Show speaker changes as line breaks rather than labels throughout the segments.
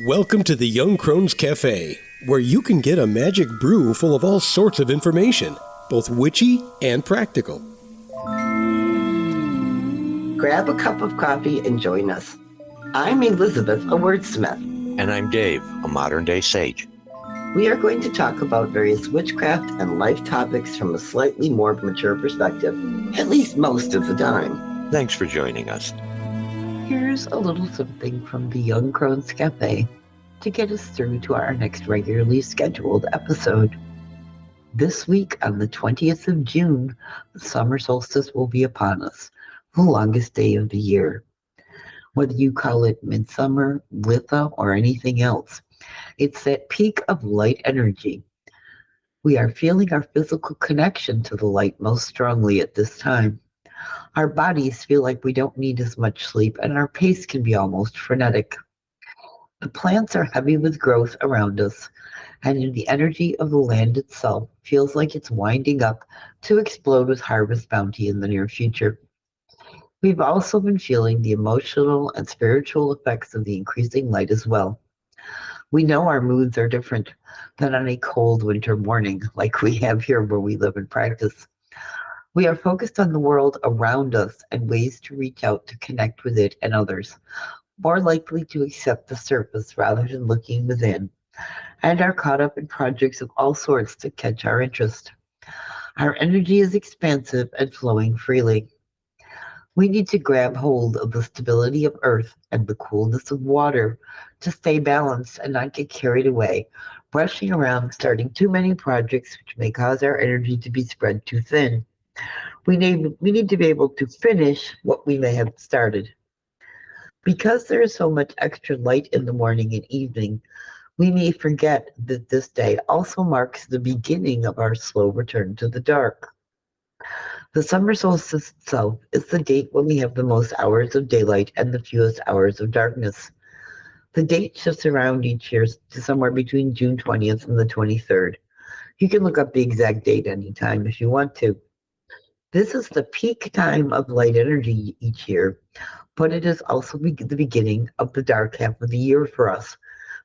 Welcome to the Young Crones Cafe, where you can get a magic brew full of all sorts of information, both witchy and practical.
Grab a cup of coffee and join us. I'm Elizabeth, a wordsmith.
And I'm Dave, a modern-day sage.
We are going to talk about various witchcraft and life topics from a slightly more mature perspective, at least most of the time.
Thanks for joining us.
Here's a little something from the Young Crones Cafe to get us through to our next regularly scheduled episode. This week, on the 20th of June, the summer solstice will be upon us, the longest day of the year. Whether you call it midsummer, litha, or anything else, it's that peak of light energy. We are feeling our physical connection to the light most strongly at this time. Our bodies feel like we don't need as much sleep, and our pace can be almost frenetic. The plants are heavy with growth around us, and the energy of the land itself feels like it's winding up to explode with harvest bounty in the near future. We've also been feeling the emotional and spiritual effects of the increasing light as well. We know our moods are different than on a cold winter morning like we have here where we live and practice. We are focused on the world around us and ways to reach out to connect with it and others, more likely to accept the surface rather than looking within, and are caught up in projects of all sorts to catch our interest. Our energy is expansive and flowing freely. We need to grab hold of the stability of earth and the coolness of water to stay balanced and not get carried away, rushing around starting too many projects which may cause our energy to be spread too thin. We need to be able to finish what we may have started. Because there is so much extra light in the morning and evening, we may forget that this day also marks the beginning of our slow return to the dark. The summer solstice itself is the date when we have the most hours of daylight and the fewest hours of darkness. The date shifts around each year to somewhere between June 20th and the 23rd. You can look up the exact date anytime if you want to. This is the peak time of light energy each year, but it is also the beginning of the dark half of the year for us,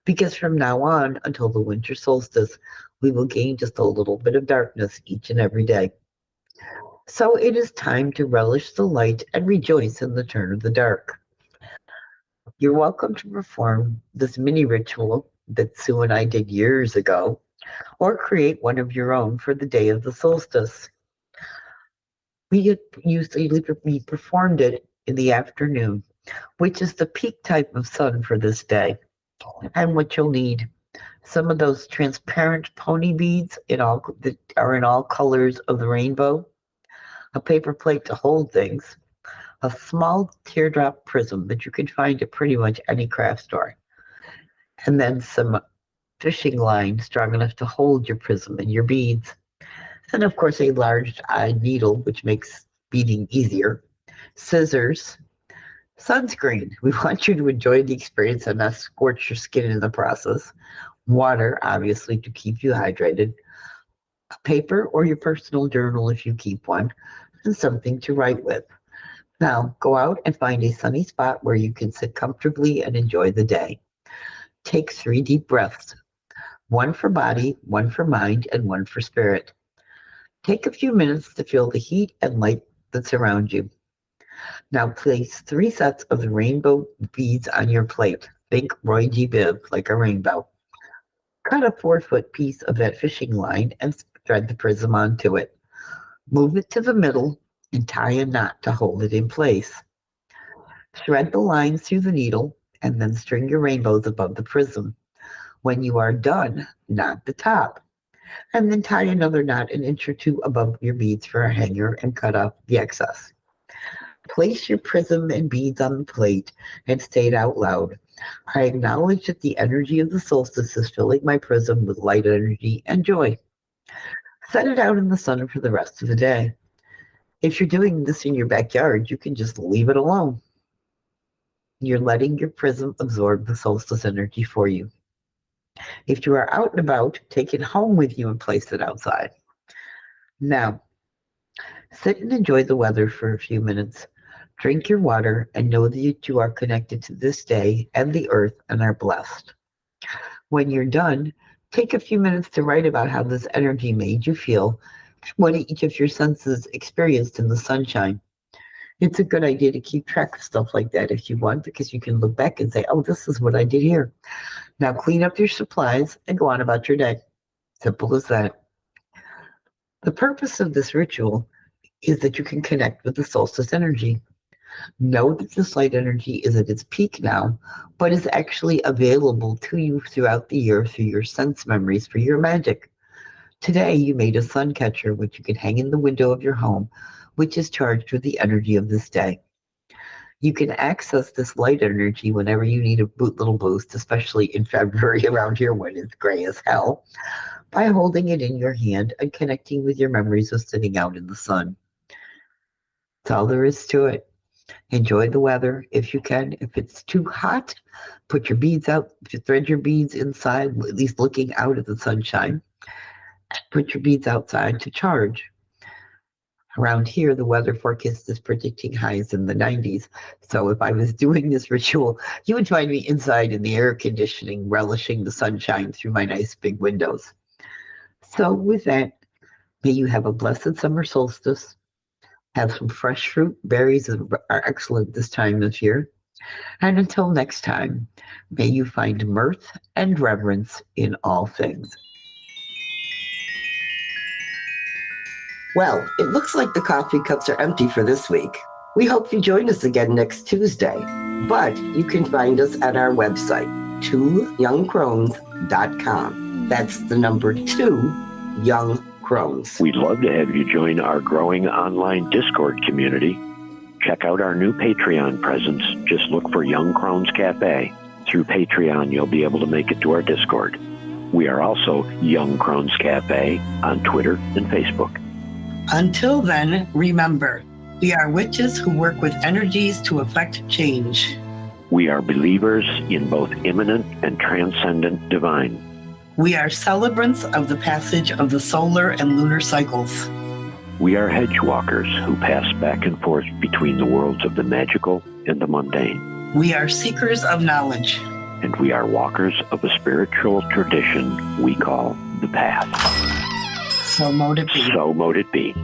because from now on until the winter solstice, we will gain just a little bit of darkness each and every day. So it is time to relish the light and rejoice in the turn of the dark. You're welcome to perform this mini ritual that Sue and I did years ago, or create one of your own for the day of the solstice. We performed it in the afternoon, which is the peak type of sun for this day. And what you'll need, some of those transparent pony beads that are in all colors of the rainbow, a paper plate to hold things, a small teardrop prism that you can find at pretty much any craft store, and then some fishing line strong enough to hold your prism and your beads. And of course, a large needle, which makes beading easier, scissors, sunscreen. We want you to enjoy the experience and not scorch your skin in the process. Water, obviously, to keep you hydrated. A paper or your personal journal if you keep one, and something to write with. Now, go out and find a sunny spot where you can sit comfortably and enjoy the day. Take 3 deep breaths, one for body, one for mind, and one for spirit. Take a few minutes to feel the heat and light that surround you. Now place 3 sets of the rainbow beads on your plate. Think Roy G. Biv, like a rainbow. Cut a 4-foot piece of that fishing line and thread the prism onto it. Move it to the middle and tie a knot to hold it in place. Thread the lines through the needle and then string your rainbows above the prism. When you are done, knot the top, and then tie another knot an inch or 2 above your beads for a hanger and cut off the excess. Place your prism and beads on the plate and state out loud, I acknowledge that the energy of the solstice is filling my prism with light energy and joy. Set it out in the sun for the rest of the day. If you're doing this in your backyard, you can just leave it alone. You're letting your prism absorb the solstice energy for you. If you are out and about, take it home with you and place it outside. Now, sit and enjoy the weather for a few minutes. Drink your water and know that you are connected to this day and the earth and are blessed. When you're done, take a few minutes to write about how this energy made you feel, what each of your senses experienced in the sunshine. It's a good idea to keep track of stuff like that if you want, because you can look back and say, oh, this is what I did here. Now clean up your supplies and go on about your day. Simple as that. The purpose of this ritual is that you can connect with the solstice energy. Know that this light energy is at its peak now, but is actually available to you throughout the year through your sense memories for your magic. Today, you made a sun catcher, which you can hang in the window of your home, which is charged with the energy of this day. You can access this light energy whenever you need a little boost, especially in February around here when it's gray as hell, by holding it in your hand and connecting with your memories of sitting out in the sun. That's all there is to it. Enjoy the weather if you can. If it's too hot, put your beads out. If you thread your beads inside, at least looking out at the sunshine, put your beads outside to charge. Around here, the weather forecast is predicting highs in the 90s. So if I was doing this ritual, you would find me inside in the air conditioning, relishing the sunshine through my nice big windows. So with that, may you have a blessed summer solstice. Have some fresh fruit. Berries are excellent this time of year. And until next time, may you find mirth and reverence in all things. Well, it looks like the coffee cups are empty for this week. We hope you join us again next Tuesday. But you can find us at our website, 2youngcrones.com. That's the number 2, Young Crones.
We'd love to have you join our growing online Discord community. Check out our new Patreon presence. Just look for Young Crones Cafe. Through Patreon, you'll be able to make it to our Discord. We are also Young Crones Cafe on Twitter and Facebook.
Until then, remember, we are witches who work with energies to effect change.
We are believers in both immanent and transcendent divine.
We are celebrants of the passage of the solar and lunar cycles.
We are hedge walkers who pass back and forth between the worlds of the magical and the mundane.
We are seekers of knowledge.
And we are walkers of a spiritual tradition we call the path.
So mote it be.
So mote it be.